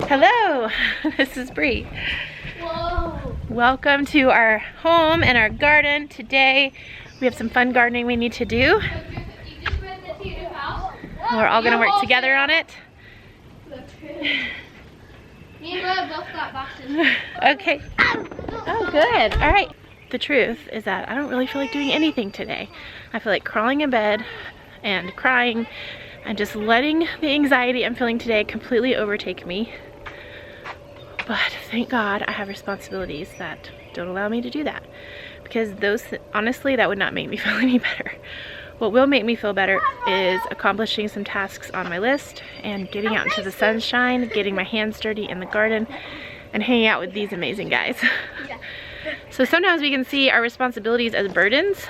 Hello, this is Bree. Whoa. Welcome to our home and our garden. Today we have some fun gardening we need to do. We're all gonna work together on it. Me and Bub both got boxes. Okay. Oh, good. All right. The truth is that I don't really feel like doing anything today. I feel like crawling in bed and crying and just letting the anxiety I'm feeling today completely overtake me. But thank God I have responsibilities that don't allow me to do that. Because those, honestly, that would not make me feel any better. What will make me feel better is accomplishing some tasks on my list and getting out into the sunshine, getting my hands dirty in the garden, and hanging out with these amazing guys. So sometimes we can see our responsibilities as burdens.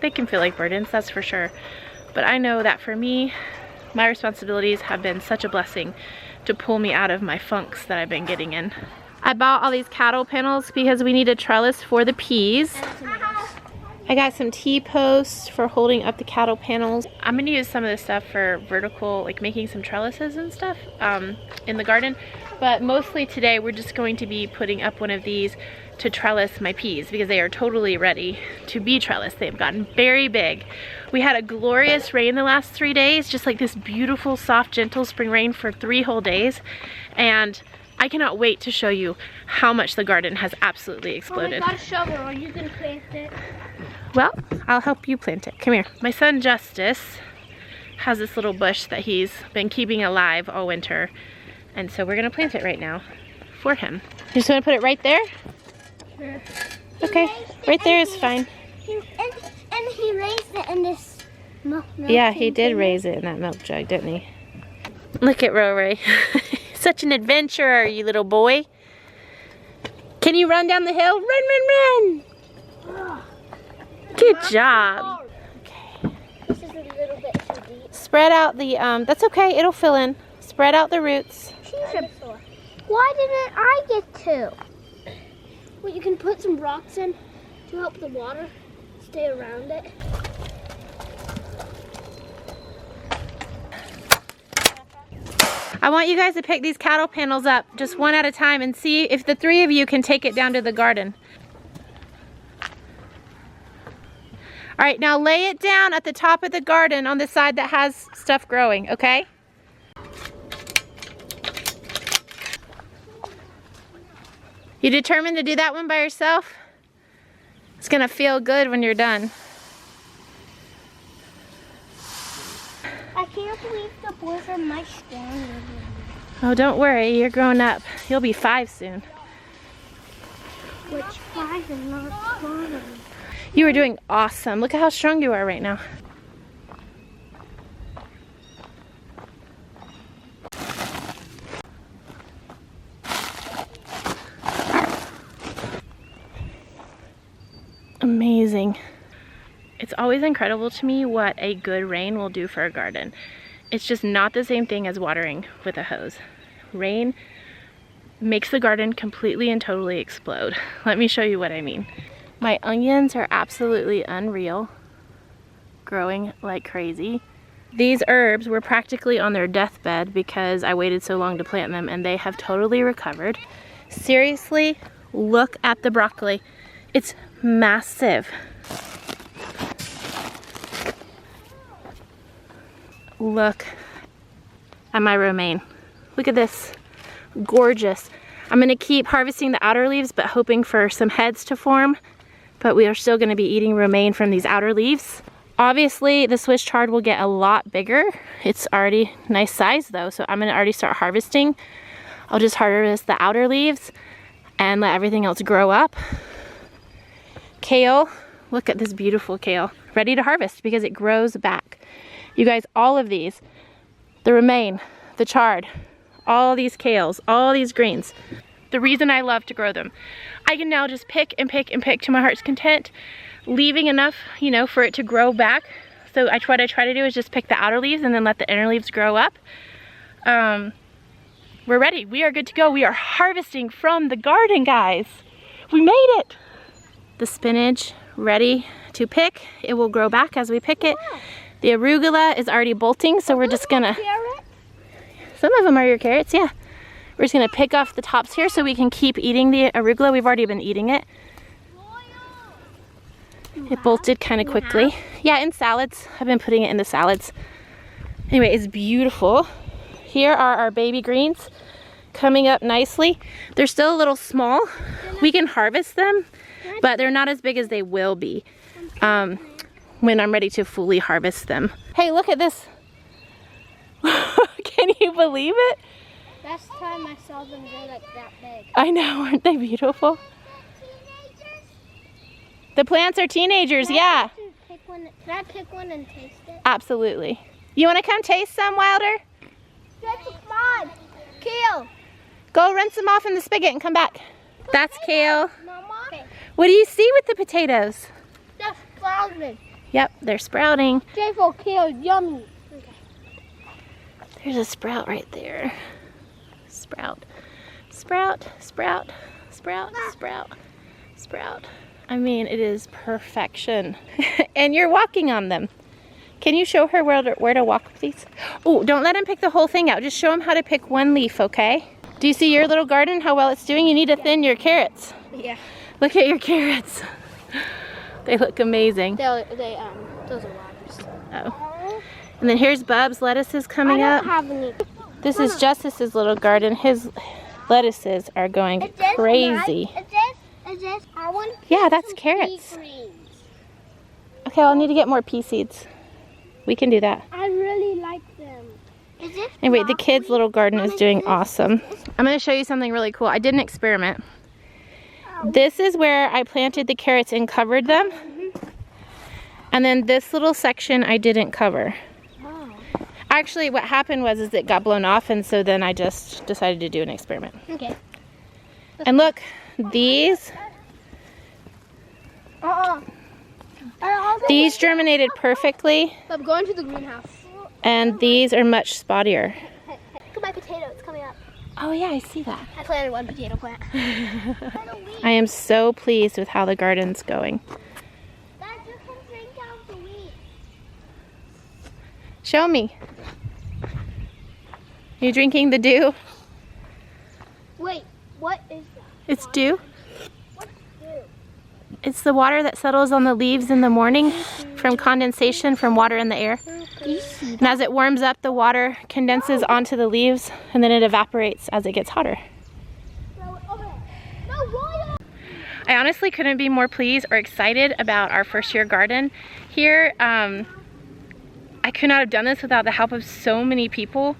They can feel like burdens, that's for sure. But I know that for me, my responsibilities have been such a blessing to pull me out of my funks that I've been getting in. I bought all these cattle panels because we need a trellis for the peas. I got some T-posts for holding up the cattle panels. I'm gonna use some of this stuff for vertical, like making some trellises and stuff in the garden. But mostly today we're just going to be putting up one of these to trellis my peas because they are totally ready to be trellised. They've gotten very big. We had a glorious rain the last 3 days, just like this beautiful, soft, gentle spring rain for 3 whole days. And I cannot wait to show you how much the garden has absolutely exploded. Oh, we got a shovel. Are you gonna plant it? Well, I'll help you plant it. Come here. My son Justice has this little bush that he's been keeping alive all winter. And so we're gonna plant it right now for him. You just wanna put it right there? Sure. Okay, right there is fine. And he raised it in this milk. Yeah, he did raise it in that milk jug, didn't he? Look at Rory. Such an adventurer, you little boy. Can you run down the hill? Run, run, run! Good job. Okay. This is a little bit too deep. Spread out the, that's okay, it'll fill in. Spread out the roots. Why didn't I get to? Well, you can put some rocks in to help the water stay around it. I want you guys to pick these cattle panels up just one at a time and see if the 3 of you can take it down to the garden. All right, now lay it down at the top of the garden on the side that has stuff growing, okay? You determined to do that one by yourself? It's gonna feel good when you're done. I can't believe the boys are much stronger. Oh, don't worry, you're growing up. You'll be 5 soon. Which 5 is not strong. You are doing awesome. Look at how strong you are right now. Amazing. It's always incredible to me what a good rain will do for a garden. It's just not the same thing as watering with a hose. Rain makes the garden completely and totally explode. Let me show you what I mean. My onions are absolutely unreal, growing like crazy. These herbs were practically on their deathbed because I waited so long to plant them, and they have totally recovered. Seriously, look at the broccoli. It's massive. Look at my romaine. Look at this, gorgeous. I'm gonna keep harvesting the outer leaves, but hoping for some heads to form. But we are still gonna be eating romaine from these outer leaves. Obviously, the Swiss chard will get a lot bigger. It's already nice size though, so I'm gonna already start harvesting. I'll just harvest the outer leaves and let everything else grow up. Kale, look at this beautiful kale. Ready to harvest because it grows back. You guys, all of these, the romaine, the chard, all these kales, all these greens. The reason I love to grow them. I can now just pick and pick and pick to my heart's content, leaving enough, you know, for it to grow back. So what I try to do is just pick the outer leaves and then let the inner leaves grow up. We're ready. We are good to go. We are harvesting from the garden, guys. We made it. The spinach ready to pick. It will grow back as we pick it. The arugula is already bolting, so we're just gonna... Carrot? Some of them are your carrots, yeah. We're just gonna pick off the tops here so we can keep eating the arugula. We've already been eating it. It bolted kind of quickly. Yeah, in salads. I've been putting it into salads. Anyway, it's beautiful. Here are our baby greens coming up nicely. They're still a little small. We can harvest them, but they're not as big as they will be when I'm ready to fully harvest them. Hey, look at this. Can you believe it? Last time I saw them, they're like that big. I know, aren't they beautiful? The plants are teenagers, yeah. Can I pick one and taste it? Absolutely. You want to come taste some, Wilder? That's mine. Kale. Go rinse them off in the spigot and come back. That's kale. Mama. What do you see with the potatoes? That's sprouting. Yep, they're sprouting. Careful, kale, yummy. Okay. There's a sprout right there. Sprout, sprout, sprout, sprout, sprout, sprout. I mean, it is perfection. And you're walking on them. Can you show her where to walk with these? Oh, don't let him pick the whole thing out. Just show him how to pick one leaf, okay? Do you see your little garden, how well it's doing? You need to thin your carrots. Yeah. Look at your carrots. They look amazing. Those are waters. Oh. And then here's Bub's lettuces coming up. I don't have any. This is Justice's little garden. His lettuces are going crazy. Yeah, that's carrots. Okay, I'll need to get more pea seeds. We can do that. I really like them. Anyway, the kids' little garden is doing awesome. I'm going to show you something really cool. I did an experiment. This is where I planted the carrots and covered them. And then this little section I didn't cover. Actually, what happened was it got blown off, and so then I just decided to do an experiment. Okay. And look, these germinated perfectly. I'm going to the greenhouse. And these are much spottier. Look at my potato, it's coming up. Oh yeah, I see that. I planted one potato plant. I am so pleased with how the garden's going. Dad, you can drink out the weeds. Show me. You drinking the dew? Wait, what is that? It's dew. What's dew? It's the water that settles on the leaves in the morning from condensation from water in the air. And as it warms up, the water condenses onto the leaves and then it evaporates as it gets hotter. I honestly couldn't be more pleased or excited about our first year garden. Here, I could not have done this without the help of so many people.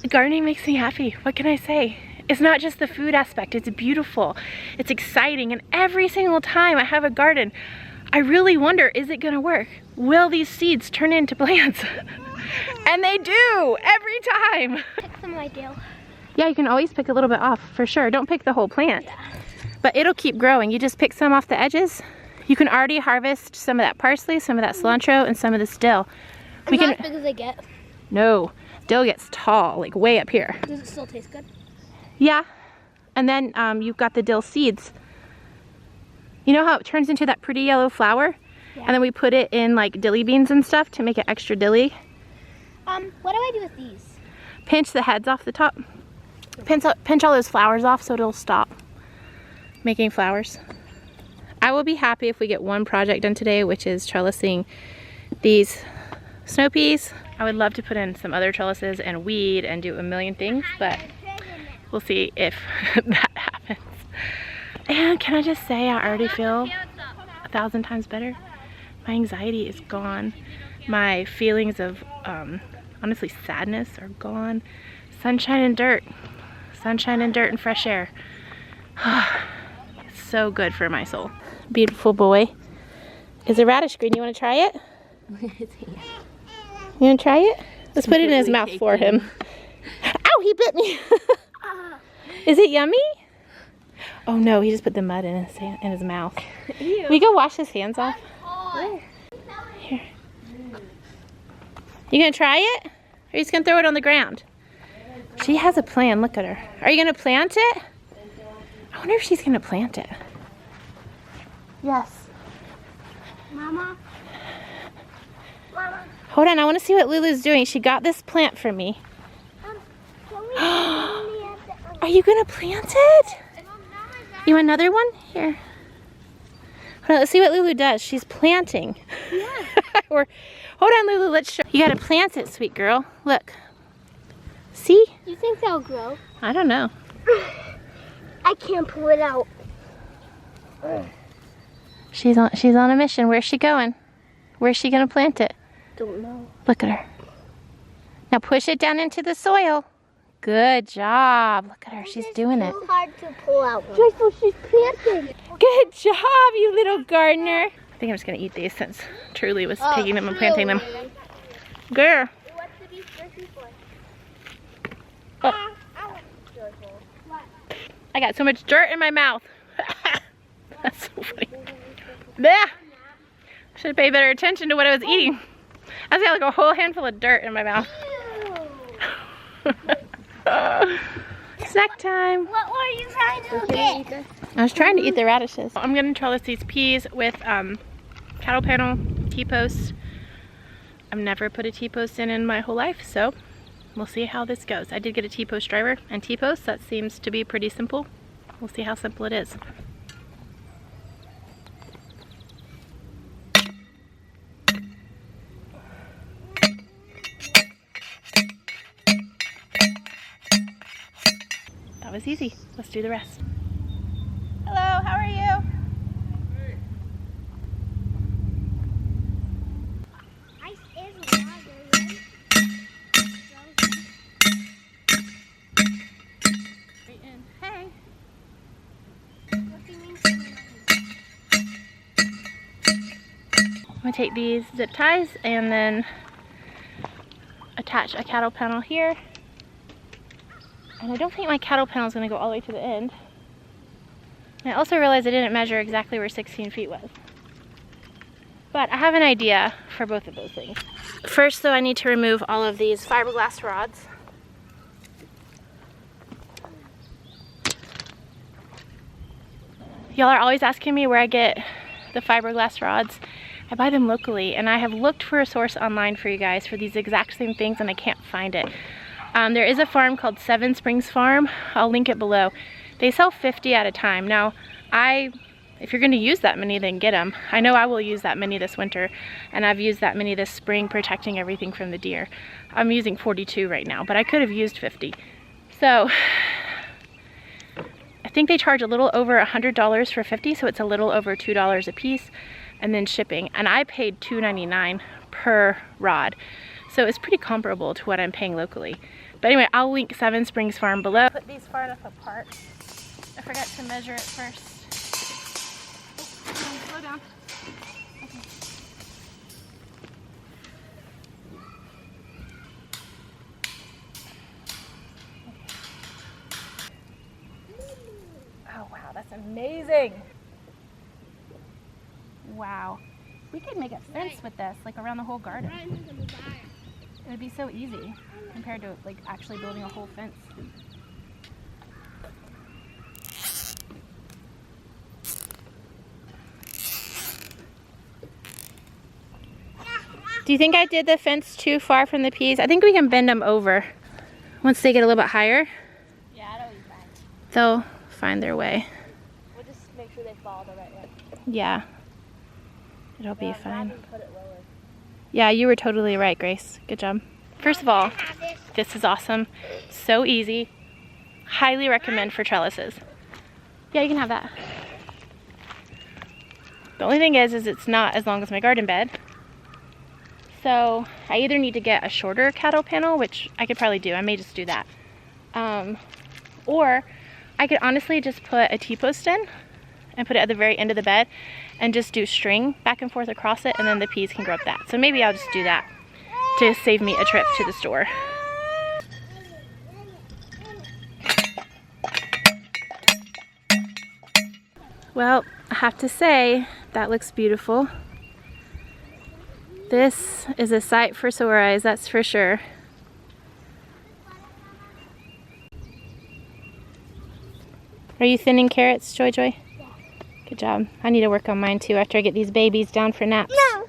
Gardening makes me happy. What can I say? It's not just the food aspect, it's beautiful, it's exciting, and every single time I have a garden, I really wonder, is it gonna work? Will these seeds turn into plants? And they do, every time. Pick some I do. Yeah, you can always pick a little bit off, for sure. Don't pick the whole plant. Yeah. But it'll keep growing. You just pick some off the edges. You can already harvest some of that parsley, some of that cilantro, and some of this dill. Not as big as they get. No, dill gets tall, like way up here. Does it still taste good? Yeah, and then you've got the dill seeds. You know how it turns into that pretty yellow flower? Yeah. And then we put it in like dilly beans and stuff to make it extra dilly. What do I do with these? Pinch the heads off the top. Pinch all those flowers off so it'll stop making flowers. I will be happy if we get one project done today, which is trellising these snow peas. I would love to put in some other trellises and weed and do a million things, but we'll see if that happens. And can I just say, I already feel 1,000 times better. My anxiety is gone. My feelings of, honestly, sadness are gone. Sunshine and dirt. Sunshine and dirt and fresh air. It's so good for my soul. Beautiful boy. Is a radish green. You want to try it? You want to try it? Let's put it in his mouth for him. Ow, he bit me. Is it yummy? Oh no, he just put the mud in his mouth. Ew. We go wash his hands off. Here. You gonna try it? Or are you just gonna throw it on the ground? She has a plan, look at her. Are you gonna plant it? I wonder if she's gonna plant it. Yes. Mama? Hold on, I wanna see what Lulu's doing. She got this plant for me. Are you gonna plant it? You want another one? Here. Hold on, let's see what Lulu does. She's planting. Yeah. Or, hold on, Lulu, let's show. You gotta plant it, sweet girl. Look. See? You think they'll grow? I don't know. I can't pull it out. She's on a mission. Where's she going? Where's she gonna plant it? Don't know. Look at her. Now push it down into the soil. Good job. Look at her. She's doing it. It's too hard to pull out. Joyful, she's planting. Good job, you little gardener. I think I'm just gonna eat these since Truly was taking them and planting them. Girl. What's the beef jerky for? Oh. I got so much dirt in my mouth. That's so funny. Blech. Should have paid better attention to what I was eating. I got like a whole handful of dirt in my mouth. Snack time. What were you trying to get? I was trying to eat the radishes. I'm gonna trellis these peas with cattle panel T-posts. I've never put a T-post in my whole life, so we'll see how this goes. I did get a T-post driver and T-post. That seems to be pretty simple. We'll see how simple it is. That was easy. Let's do the rest. Hello, how are you? Ice is water, right? Right in. Hey. What do you mean? I'm gonna take these zip ties and then attach a cattle panel here. And I don't think my cattle panel is going to go all the way to the end. And I also realized I didn't measure exactly where 16 feet was. But I have an idea for both of those things. First, though, I need to remove all of these fiberglass rods. Y'all are always asking me where I get the fiberglass rods. I buy them locally, and I have looked for a source online for you guys for these exact same things, and I can't find it. There is a farm called Seven Springs Farm. I'll link it below. They sell 50 at a time. Now, if you're gonna use that many, then get them. I know I will use that many this winter, and I've used that many this spring, protecting everything from the deer. I'm using 42 right now, but I could have used 50. So, I think they charge a little over $100 for 50, so it's a little over $2 a piece, and then shipping. And I paid $2.99 per rod. So it's pretty comparable to what I'm paying locally. But anyway, I'll link Seven Springs Farm below. Put these far enough apart. I forgot to measure it first. Oh, slow down. Okay. Oh wow, that's amazing. Wow. We could make a fence with this, like around the whole garden. It would be so easy compared to like actually building a whole fence. Do you think I did the fence too far from the peas? I think we can bend them over. Once they get a little bit higher, Yeah, that'll be fine. they'll find their way. We'll just make sure they fall the right way. Yeah, it'll be fine. Put it lower. Yeah, you were totally right, Grace. Good job. First of all, this is awesome. So easy. Highly recommend for trellises. Yeah, you can have that. The only thing is it's not as long as my garden bed. So I either need to get a shorter cattle panel, which I could probably do. I may just do that. Or I could honestly just put a T-post in and put it at the very end of the bed and just do string back and forth across it, and then the peas can grow up that. So maybe I'll just do that to save me a trip to the store. Well, I have to say, that looks beautiful. This is a sight for sore eyes, that's for sure. Are you thinning carrots, Joy Joy? Yeah. Good job. I need to work on mine too after I get these babies down for naps. No.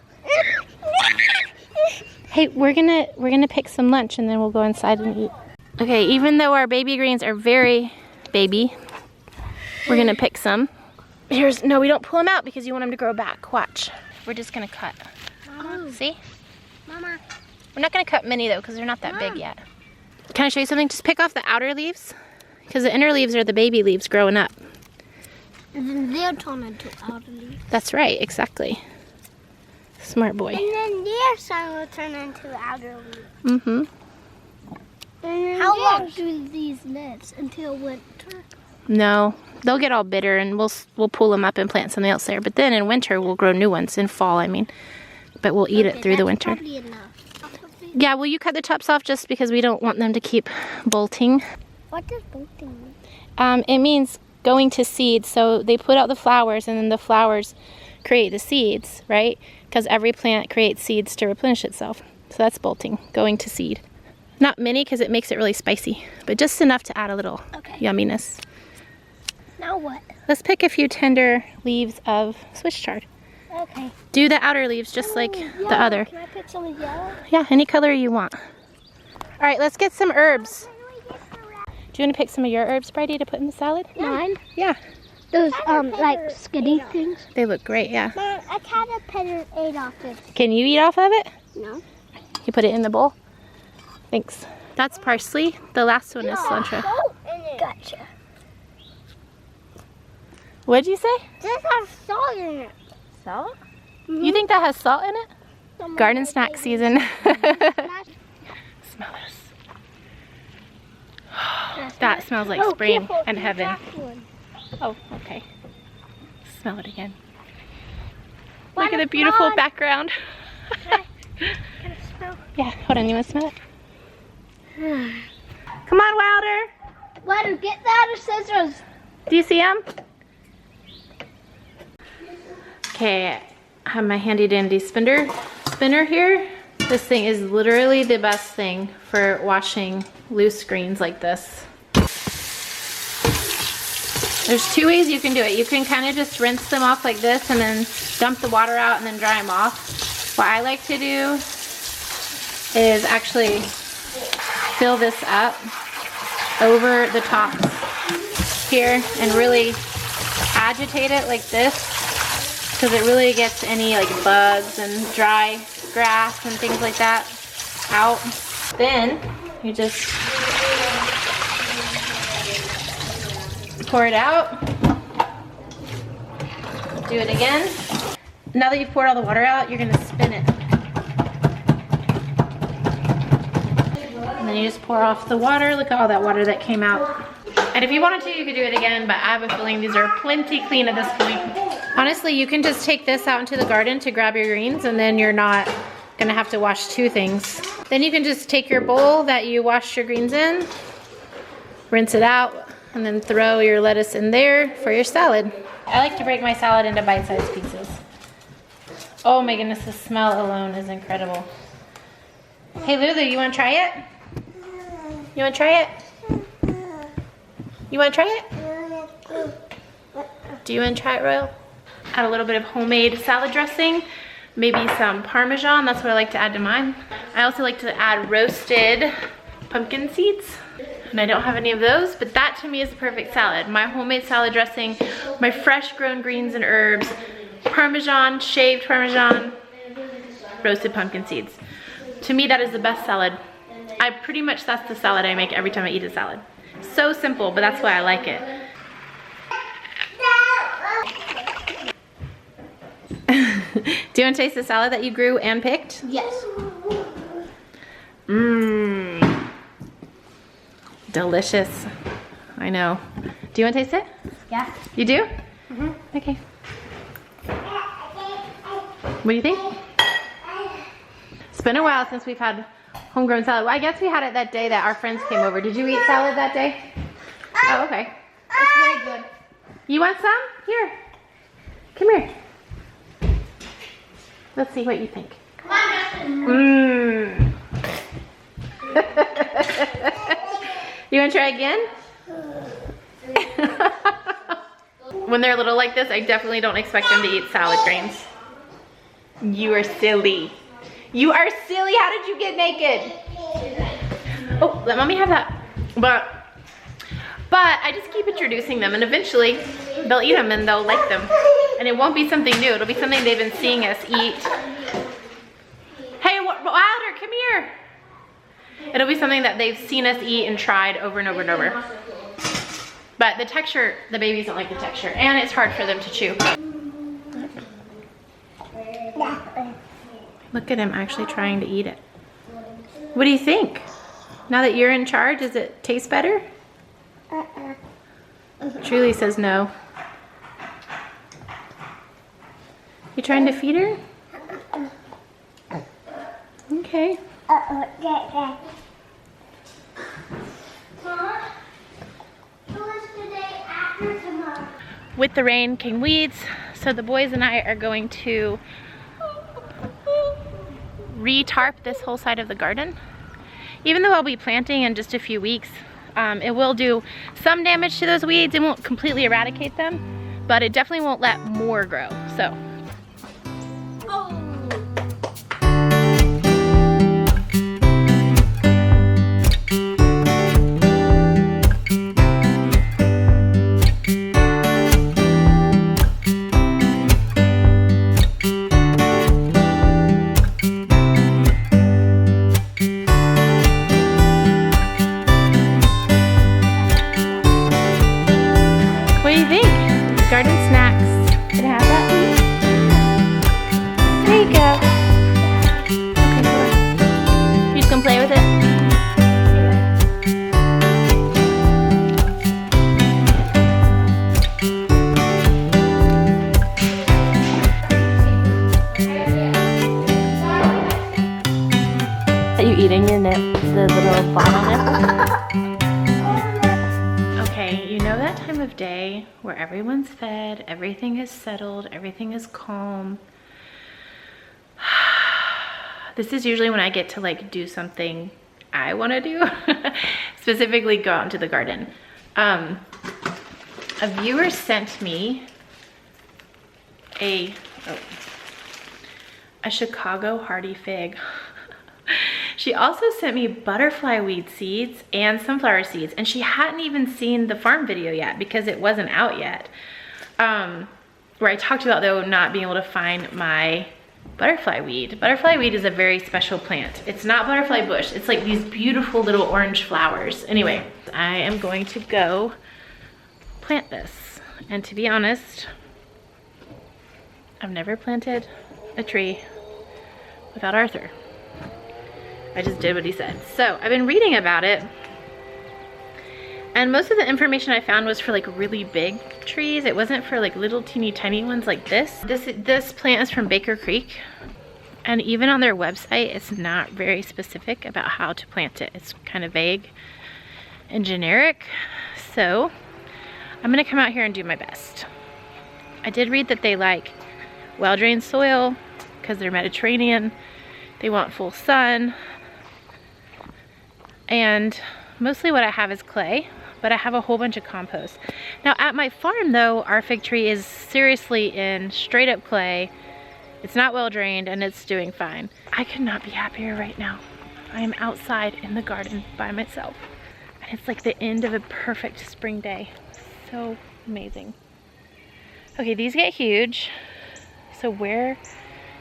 Hey, we're gonna pick some lunch and then we'll go inside and eat. Okay, even though our baby greens are very baby, we're gonna pick some. No, we don't pull them out because you want them to grow back. Watch. We're just gonna cut. Mama. See? Mama. We're not gonna cut many though because they're not that big yet. Can I show you something? Just pick off the outer leaves because the inner leaves are the baby leaves growing up. And then they'll turn into outer leaves. That's right, exactly. Smart boy. And then their sun will turn into outer leaves. Mm-hmm. How long do these live? Until winter? No, they'll get all bitter and we'll pull them up and plant something else there. But then in winter we'll grow new ones, in fall I mean. But we'll eat it through the winter. Probably enough. Yeah, will you cut the tops off just because we don't want them to keep bolting? What does bolting mean? It means going to seed. So they put out the flowers and then the flowers create the seeds, right? Because every plant creates seeds to replenish itself. So that's bolting, going to seed. Not many because it makes it really spicy, but just enough to add a little yumminess. Now what? Let's pick a few tender leaves of Swiss chard. Okay. Do the outer leaves just like the other. Can I pick some of yellow? Yeah, any color you want. All right, let's get some herbs. Do you want to pick some of your herbs, Bridie, to put in the salad? Mine? Yeah. Those like skinny things? They look great, yeah. Mom, a caterpillar ate off it. Can you eat off of it? No. You put it in the bowl? Thanks. That's parsley. The last one is cilantro. Gotcha. What'd you say? This has salt in it. Salt? You think that has salt in it? Garden snack season. Smell this. That smells like spring and heaven. Oh, okay. Smell it again. Look at the beautiful background. Can I smell? Yeah, hold on, you want to smell it? Come on, Wilder. Wilder, get the other scissors. Do you see them? Okay, I have my handy dandy spinner here. This thing is literally the best thing for washing loose greens like this. There's two ways you can do it. You can kind of just rinse them off like this and then dump the water out and then dry them off. What I like to do is actually fill this up over the tops here and really agitate it like this because it really gets any like bugs and dry grass and things like that out. Then you just pour it out. Do it again. Now that you've poured all the water out, you're gonna spin it. And then you just pour off the water. Look at all that water that came out. And if you wanted to, you could do it again, but I have a feeling these are plenty clean at this point. Honestly, you can just take this out into the garden to grab your greens and then you're not gonna have to wash two things. Then you can just take your bowl that you washed your greens in, rinse it out, and then throw your lettuce in there for your salad. I like to break my salad into bite-sized pieces. Oh my goodness, the smell alone is incredible. Hey Lulu, you wanna try it? You wanna try it? You wanna try it? Do you wanna try it, Royal? Add a little bit of homemade salad dressing, maybe some Parmesan, that's what I like to add to mine. I also like to add roasted pumpkin seeds, and I don't have any of those, but that to me is the perfect salad. My homemade salad dressing, my fresh grown greens and herbs, Parmesan, shaved Parmesan, roasted pumpkin seeds. To me, that is the best salad. That's the salad I make every time I eat a salad. So simple, but that's why I like it. Do you want to taste the salad that you grew and picked? Yes. Mmm. Delicious. I know. Do you want to taste it? Yeah. You do? Mm-hmm. Okay. What do you think? It's been a while since we've had homegrown salad. Well, I guess we had it that day that our friends came over. Did you eat salad that day? Oh, okay. It's very good. You want some? Here. Come here. Let's see what you think. Come on, Mmm. You want to try again? When they're little like this, I definitely don't expect them to eat salad grains. You are silly. You are silly. How did you get naked? Oh, let mommy have that. But I just keep introducing them, and eventually they'll eat them and they'll like them. And it won't be something new. It'll be something they've been seeing us eat. Hey, Wilder, come here. It'll be something that they've seen us eat and tried over and over and over. But the texture, the babies don't like the texture, and it's hard for them to chew. Look at him actually trying to eat it. What do you think? Now that you're in charge, does it taste better? Truly says no. You trying to feed her? Okay. With the rain came weeds, so the boys and I are going to re-tarp this whole side of the garden. Even though I'll be planting in just a few weeks, it will do some damage to those weeds. It won't completely eradicate them, but it definitely won't let more grow. So. Garden snacks. Can I have that, please? There you go. Okay, hold on. You just gonna play with it? Are you eating your nip, the little bottle nip? Okay, you know that time of day where everyone's fed, everything is settled, everything is calm. This is usually when I get to like do something I want to do, specifically go out into the garden. A viewer sent me a Chicago hardy fig. She also sent me butterfly weed seeds and sunflower seeds, and she hadn't even seen the farm video yet because it wasn't out yet. Where I talked about, though, not being able to find my butterfly weed. Butterfly weed is a very special plant. It's not butterfly bush. It's like these beautiful little orange flowers. Anyway, I am going to go plant this. And to be honest, I've never planted a tree without Arthur. I just did what he said. So I've been reading about it, and most of the information I found was for like really big trees. It wasn't for like little teeny tiny ones like this. This plant is from Baker Creek, and even on their website, it's not very specific about how to plant it. It's kind of vague and generic. So I'm gonna come out here and do my best. I did read that they like well-drained soil because they're Mediterranean. They want full sun. And mostly what I have is clay, but I have a whole bunch of compost. Now at my farm though, our fig tree is seriously in straight up clay. It's not well drained and it's doing fine. I could not be happier right now. I am outside in the garden by myself. And it's like the end of a perfect spring day. So amazing. Okay, these get huge. So where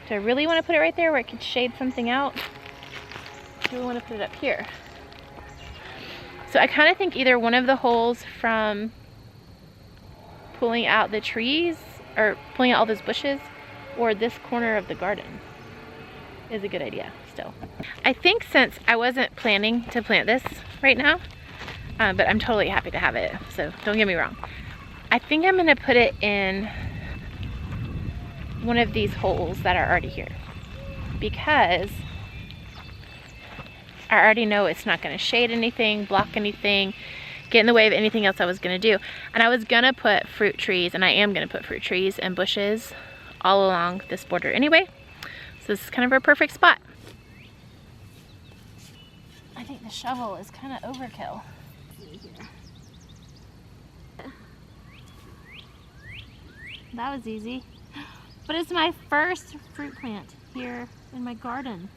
do I really want to put it? Right there where it could shade something out? Do we want to put it up here? So I kind of think either one of the holes from pulling out the trees or pulling out all those bushes, or this corner of the garden is a good idea still. I think since I wasn't planning to plant this right now, but I'm totally happy to have it, so don't get me wrong. I think I'm gonna put it in one of these holes that are already here, because I already know it's not gonna shade anything, block anything, get in the way of anything else I was gonna do. And I was gonna put fruit trees, and I am gonna put fruit trees and bushes all along this border anyway. So this is kind of a perfect spot. I think the shovel is kind of overkill. That was easy. But it's my first fruit plant here in my garden.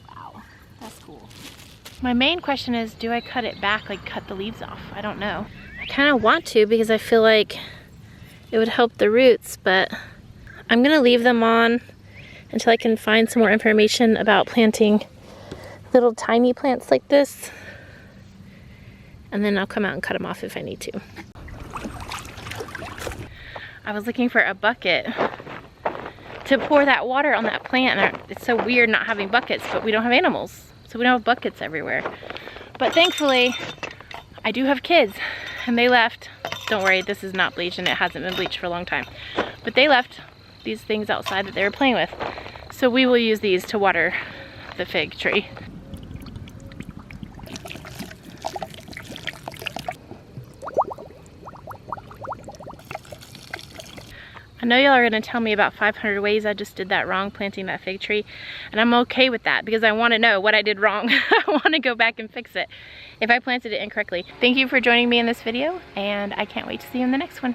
Wow, that's cool. My main question is, do I cut it back, like cut the leaves off? I don't know. I kind of want to because I feel like it would help the roots, but I'm gonna leave them on until I can find some more information about planting little tiny plants like this. And then I'll come out and cut them off if I need to. I was looking for a bucket to pour that water on that plant. And it's so weird not having buckets, but we don't have animals, so we don't have buckets everywhere. But thankfully, I do have kids, and they left. Don't worry, this is not bleached, and it hasn't been bleached for a long time. But they left these things outside that they were playing with. So we will use these to water the fig tree. I know y'all are gonna tell me about 500 ways I just did that wrong planting that fig tree, and I'm okay with that because I wanna know what I did wrong. I wanna go back and fix it if I planted it incorrectly. Thank you for joining me in this video, and I can't wait to see you in the next one.